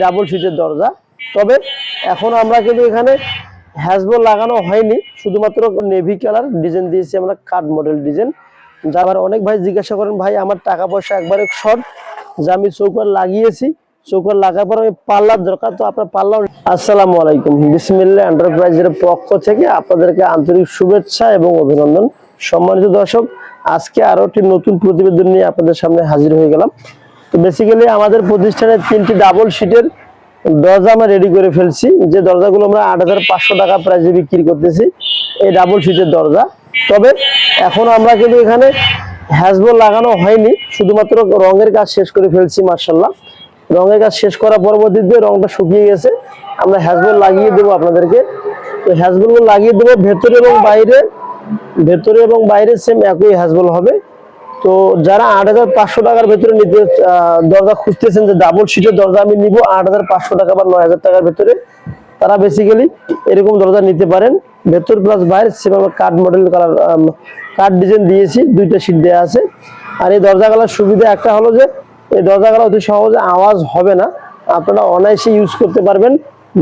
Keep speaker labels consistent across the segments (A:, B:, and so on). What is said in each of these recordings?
A: Double শীটের দরজা। তবে এখন আমরা কিন্তু এখানে হ্যাজবল লাগানো হয়নি, শুধুমাত্র নেভি কালার ডিজাইন দিয়েছি আমরা, কাট মডেল ডিজাইন। যাবার অনেক ভাই জিজ্ঞাসা করেন ভাই আমার টাকা পয়সা একবারে শর্ট, যে আমি চৌকার লাগিয়েছি, চৌকার লাগার পর আমি পাল্লার দরকার, তো আপনার পাল্লা। আসসালামু আলাইকুম, বিসমিল্লাহ এন্টারপ্রাইজের পক্ষ থেকে আপনাদেরকে আন্তরিক শুভেচ্ছা এবং অভিনন্দন। সম্মানিত দর্শক, আজকে আরো একটি নতুন প্রতিবেদন নিয়ে আপনাদের সামনে হাজির হয়ে গেলাম। তো বেসিক্যালি আমাদের প্রতিষ্ঠানে 3টি ডাবল শীটের দরজা আমরা রেডি করে ফেলছি, যে দরজাগুলো আমরা 8,500 টাকা প্রাইসে বিক্রি করতেছি, এই ডাবল শীটের দরজা। তবে এখন আমরা কিন্তু এখানে হ্যাজবল লাগানো হয়নি, শুধুমাত্র রঙের কাজ শেষ করে ফেলছি। মার্শাল্লাহ, রঙের কাজ শেষ করার পরবর্তীতে রংটা শুকিয়ে গেছে, আমরা হ্যাজবল লাগিয়ে দেবো আপনাদেরকে। তো হ্যাজবল লাগিয়ে দেবো ভেতরে এবং বাইরে সেম একই হ্যাজবল হবে। তো যারা 8,500 টাকার ভেতরে নিতে দরজা খুঁজতেছেন, যে ডাবল শীটের দরজা আমি নিব 8,500 টাকা বা 9,000 টাকার ভেতরে, তারা বেসিক্যালি এরকম দরজা নিতে পারেন। ভেতর প্লাস বাইরে সেম কাঠ মডেল কালার, কাঠ ডিজাইন দিয়েছি, 2টা শীট দেওয়া আছে। আর এই দরজাগুলোর সুবিধা একটা হলো যে এই দরজাগুলো অতি সহজে আওয়াজ হবে না, আপনারা অনায়াসে ইউজ করতে পারবেন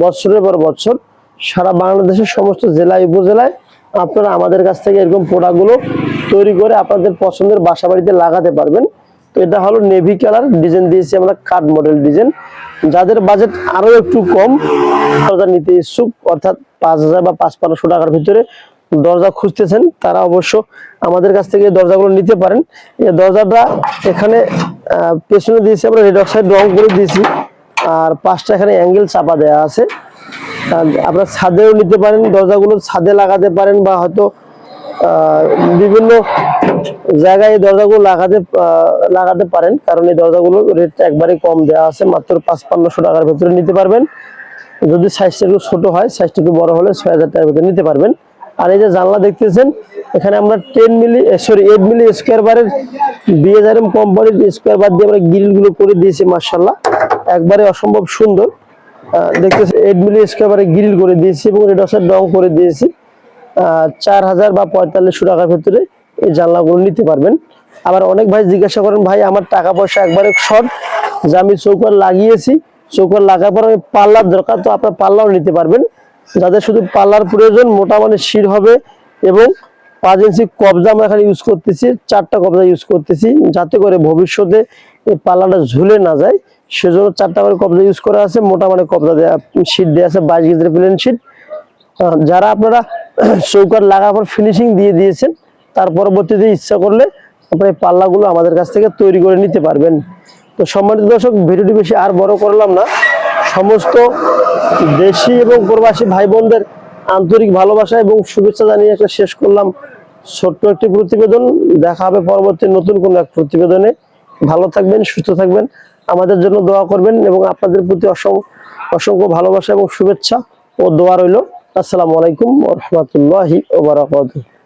A: বছরের পর বছর। সারা বাংলাদেশের সমস্ত জেলায় উপজেলায় আপনারা আমাদের কাছ থেকে এরকম প্রোডাক্টগুলো তৈরি করে আপনাদের পছন্দের বাসা বাড়িতে লাগাতে পারবেন। তো এটা হলো নেভি কালার ডিজাইন দিয়েছি আমরা, কাট মডেল ডিজাইন। যাদের বাজেট আরো একটু কম, দরজা নিতে ইচ্ছুক, অর্থাৎ 5,000 বা 5,500 টাকার ভিতরে দরজা খুঁজতেছেন, তারা অবশ্য আমাদের কাছ থেকে দরজাগুলো নিতে পারেন। এই দরজাটা এখানে পেছনে দিয়েছি আমরা রেড অক্সাইড রং করে দিয়েছি, আর 5টা এখানে অ্যাঙ্গেল চাপা দেওয়া আছে। আপনারা ছাদেও নিতে পারেন, দরজাগুলো ছাদে লাগাতে পারেন, বা হয়তো বিভিন্ন জায়গায় এই দরজাগুলো লাগাতে পারেন, কারণ এই দরজাগুলো রেটটা একবারে কম দেওয়া আছে, মাত্র 5,500 টাকার ভেতরে নিতে পারবেন। যদি সাইজটা একটু ছোট হয়, সাইজটা একটু বড় হলে 6,000 টাকার ভেতরে নিতে পারবেন। আর এই যে জানলা দেখতেছেন, এখানে আমরা 8 মিলি স্কোয়ার বারের BHRM কোম্পানির স্কোয়ার বার দিয়ে আমরা গ্রিলগুলো করে দিয়েছি। মার্শাল্লাহ, একবারে অসম্ভব সুন্দর দেখতেছি। 8 মিলি স্কোয়ার বারে গ্রিল করে দিয়েছি এবং রেড অক্সাইড রং করে দিয়েছি। 4,000 বা 4,500 টাকার ভেতরে এই জানলাগুলো নিতে পারবেন। আবার অনেক ভাই জিজ্ঞাসা করেন ভাই আমার টাকা পয়সা একবারে শর্ট, যে আমি চৌকার লাগিয়েছি, চৌকার লাগার পর আমি পাল্লার দরকার, তো আপনার পাল্লাও নিতে পারবেন। যাদের শুধু পাল্লার প্রয়োজন, মোটা মানে শির হবে এবং 5 ইঞ্চি কবজা আমরা এখানে ইউজ করতেছি, 4টা কবজা ইউজ করতেছি, যাতে করে ভবিষ্যতে এই পাল্লাটা ঝুলে না যায়, সেজন্য 4টা করে কবজা ইউজ করা আছে। মোটা মানে কবজা দেওয়া শিট দেওয়া আছে, 22 গেজের প্লেন শিট। যারা আপনারা চৌকার লাগার পর ফিনিশিং দিয়ে দিয়েছেন, তার পরবর্তীতে ইচ্ছা করলে আপনার এই পাল্লাগুলো আমাদের কাছ থেকে তৈরি করে নিতে পারবেন। তো সম্মানিত দর্শক, ভিডিওটি বেশি আর বড় করলাম না। সমস্ত দেশি এবং প্রবাসী ভাই বোনদের আন্তরিক ভালোবাসা এবং শুভেচ্ছা জানিয়ে একটা শেষ করলাম ছোট্ট একটি প্রতিবেদন। দেখা হবে পরবর্তী নতুন কোনো এক প্রতিবেদনে। ভালো থাকবেন, সুস্থ থাকবেন, আমাদের জন্য দোয়া করবেন, এবং আপনাদের প্রতি অসংখ্য ভালোবাসা এবং শুভেচ্ছা ও দোয়া রইল। আসসালামু আলাইকুম ওয়া রাহমাতুল্লাহি ওয়া বারাকাতুহু।